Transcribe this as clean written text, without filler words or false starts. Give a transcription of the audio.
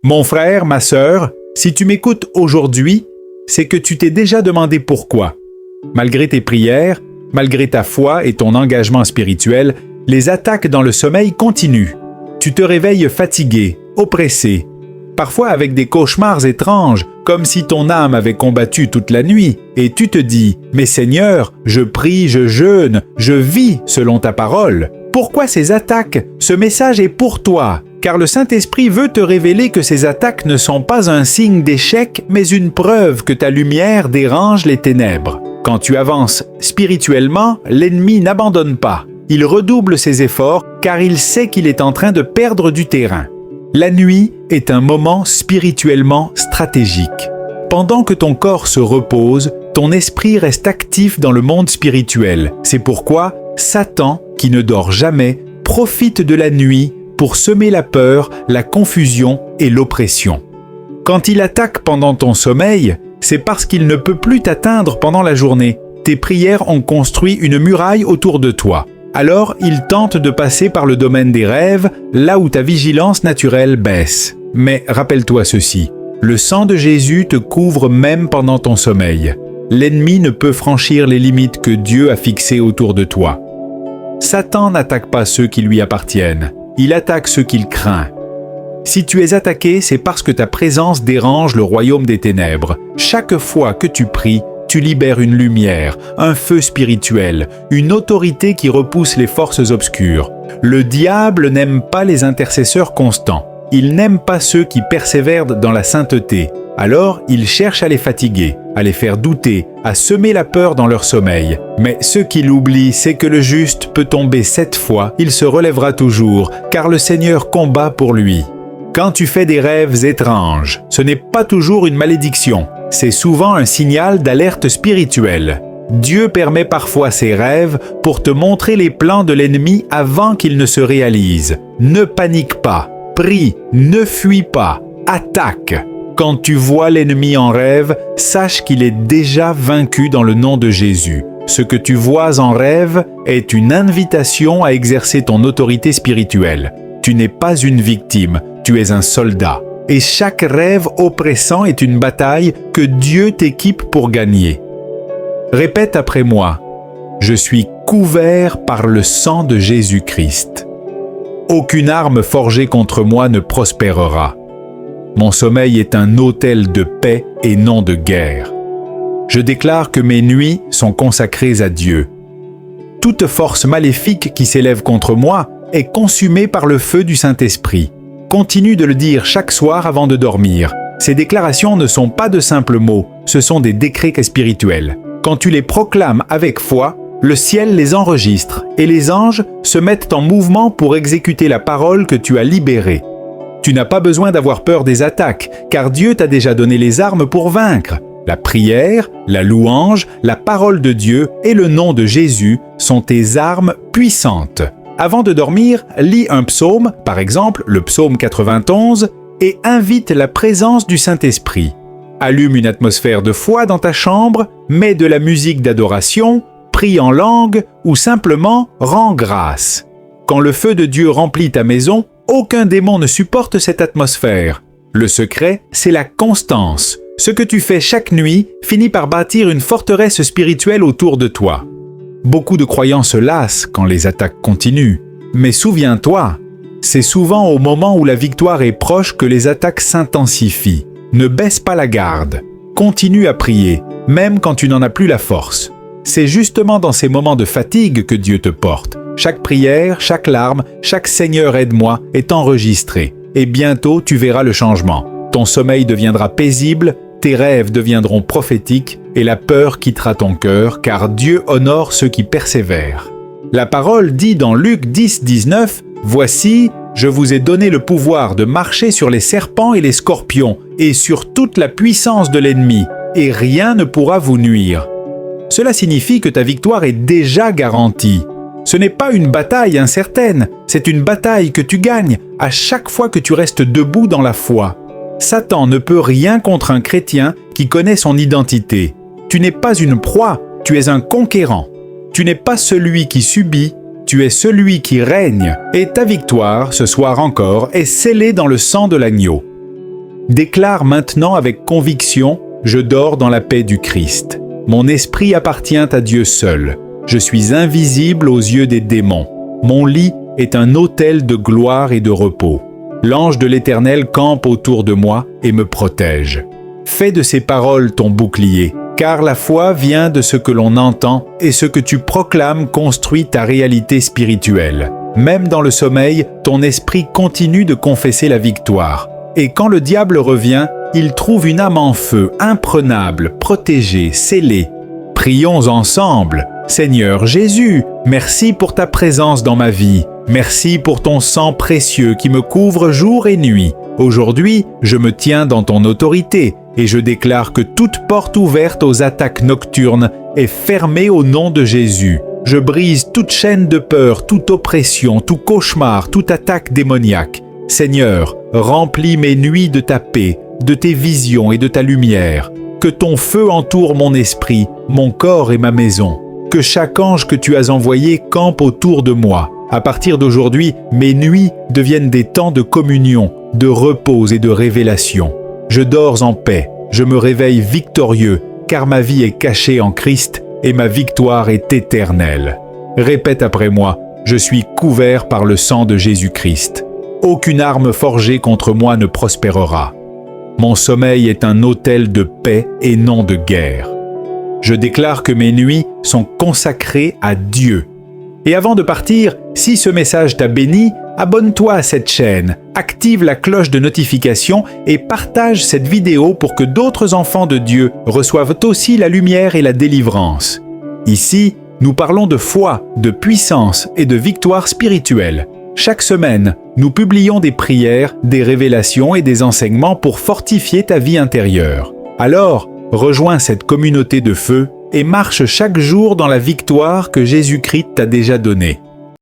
Mon frère, ma sœur, si tu m'écoutes aujourd'hui, c'est que tu t'es déjà demandé pourquoi. Malgré tes prières, malgré ta foi et ton engagement spirituel, les attaques dans le sommeil continuent. Tu te réveilles fatigué, oppressé, parfois avec des cauchemars étranges, comme si ton âme avait combattu toute la nuit, et tu te dis « Mais Seigneur, je prie, je jeûne, je vis selon ta parole. Pourquoi ces attaques? Ce message est pour toi. » Car le Saint-Esprit veut te révéler que ces attaques ne sont pas un signe d'échec, mais une preuve que ta lumière dérange les ténèbres. Quand tu avances spirituellement, l'ennemi n'abandonne pas. Il redouble ses efforts car il sait qu'il est en train de perdre du terrain. La nuit est un moment spirituellement stratégique. Pendant que ton corps se repose, ton esprit reste actif dans le monde spirituel. C'est pourquoi Satan, qui ne dort jamais, profite de la nuit pour semer la peur, la confusion et l'oppression. Quand il attaque pendant ton sommeil, c'est parce qu'il ne peut plus t'atteindre pendant la journée. Tes prières ont construit une muraille autour de toi. Alors, il tente de passer par le domaine des rêves, là où ta vigilance naturelle baisse. Mais rappelle-toi ceci, le sang de Jésus te couvre même pendant ton sommeil. L'ennemi ne peut franchir les limites que Dieu a fixées autour de toi. Satan n'attaque pas ceux qui lui appartiennent. Il attaque ceux qu'il craint. Si tu es attaqué, c'est parce que ta présence dérange le royaume des ténèbres. Chaque fois que tu pries, tu libères une lumière, un feu spirituel, une autorité qui repousse les forces obscures. Le diable n'aime pas les intercesseurs constants. Il n'aime pas ceux qui persévèrent dans la sainteté. Alors, il cherche à les fatiguer, à les faire douter, à semer la peur dans leur sommeil. Mais ce qu'il oublie, c'est que le juste peut tomber 7 fois, il se relèvera toujours, car le Seigneur combat pour lui. Quand tu fais des rêves étranges, ce n'est pas toujours une malédiction, c'est souvent un signal d'alerte spirituelle. Dieu permet parfois ces rêves pour te montrer les plans de l'ennemi avant qu'ils ne se réalisent. Ne panique pas, prie, ne fuis pas, attaque. Quand tu vois l'ennemi en rêve, sache qu'il est déjà vaincu dans le nom de Jésus. Ce que tu vois en rêve est une invitation à exercer ton autorité spirituelle. Tu n'es pas une victime, tu es un soldat. Et chaque rêve oppressant est une bataille que Dieu t'équipe pour gagner. Répète après moi, « Je suis couvert par le sang de Jésus-Christ. Aucune arme forgée contre moi ne prospérera. Mon sommeil est un autel de paix et non de guerre. Je déclare que mes nuits sont consacrées à Dieu. Toute force maléfique qui s'élève contre moi est consumée par le feu du Saint-Esprit. Continue de le dire chaque soir avant de dormir. Ces déclarations ne sont pas de simples mots, ce sont des décrets spirituels. Quand tu les proclames avec foi, le ciel les enregistre et les anges se mettent en mouvement pour exécuter la parole que tu as libérée. Tu n'as pas besoin d'avoir peur des attaques, car Dieu t'a déjà donné les armes pour vaincre. La prière, la louange, la parole de Dieu et le nom de Jésus sont tes armes puissantes. Avant de dormir, lis un psaume, par exemple le psaume 91, et invite la présence du Saint-Esprit. Allume une atmosphère de foi dans ta chambre, mets de la musique d'adoration, prie en langue ou simplement rends grâce. Quand le feu de Dieu remplit ta maison, aucun démon ne supporte cette atmosphère. Le secret, c'est la constance. Ce que tu fais chaque nuit finit par bâtir une forteresse spirituelle autour de toi. Beaucoup de croyants se lassent quand les attaques continuent. Mais souviens-toi, c'est souvent au moment où la victoire est proche que les attaques s'intensifient. Ne baisse pas la garde. Continue à prier, même quand tu n'en as plus la force. C'est justement dans ces moments de fatigue que Dieu te porte. Chaque prière, chaque larme, chaque Seigneur aide-moi est enregistré. Et bientôt tu verras le changement. Ton sommeil deviendra paisible, tes rêves deviendront prophétiques et la peur quittera ton cœur, car Dieu honore ceux qui persévèrent. La parole dit dans Luc 10, 19, « Voici, je vous ai donné le pouvoir de marcher sur les serpents et les scorpions et sur toute la puissance de l'ennemi, et rien ne pourra vous nuire. » Cela signifie que ta victoire est déjà garantie. Ce n'est pas une bataille incertaine, c'est une bataille que tu gagnes à chaque fois que tu restes debout dans la foi. Satan ne peut rien contre un chrétien qui connaît son identité. Tu n'es pas une proie, tu es un conquérant. Tu n'es pas celui qui subit, tu es celui qui règne. Et ta victoire, ce soir encore, est scellée dans le sang de l'agneau. Déclare maintenant avec conviction, je dors dans la paix du Christ. Mon esprit appartient à Dieu seul. Je suis invisible aux yeux des démons. Mon lit est un autel de gloire et de repos. L'ange de l'Éternel campe autour de moi et me protège. Fais de ces paroles ton bouclier, car la foi vient de ce que l'on entend et ce que tu proclames construit ta réalité spirituelle. Même dans le sommeil, ton esprit continue de confesser la victoire. Et quand le diable revient, il trouve une âme en feu, imprenable, protégée, scellée. Prions ensemble. Seigneur Jésus, merci pour ta présence dans ma vie. Merci pour ton sang précieux qui me couvre jour et nuit. Aujourd'hui, je me tiens dans ton autorité et je déclare que toute porte ouverte aux attaques nocturnes est fermée au nom de Jésus. Je brise toute chaîne de peur, toute oppression, tout cauchemar, toute attaque démoniaque. Seigneur, remplis mes nuits de ta paix, de tes visions et de ta lumière. Que ton feu entoure mon esprit, mon corps et ma maison. Que chaque ange que tu as envoyé campe autour de moi. À partir d'aujourd'hui, mes nuits deviennent des temps de communion, de repos et de révélation. Je dors en paix, je me réveille victorieux, car ma vie est cachée en Christ et ma victoire est éternelle. Répète après moi, je suis couvert par le sang de Jésus-Christ. Aucune arme forgée contre moi ne prospérera. Mon sommeil est un autel de paix et non de guerre. Je déclare que mes nuits sont consacrées à Dieu. Et avant de partir, si ce message t'a béni, abonne-toi à cette chaîne, active la cloche de notification et partage cette vidéo pour que d'autres enfants de Dieu reçoivent aussi la lumière et la délivrance. Ici, nous parlons de foi, de puissance et de victoire spirituelle. Chaque semaine, nous publions des prières, des révélations et des enseignements pour fortifier ta vie intérieure. Alors, rejoins cette communauté de feu et marche chaque jour dans la victoire que Jésus-Christ t'a déjà donnée.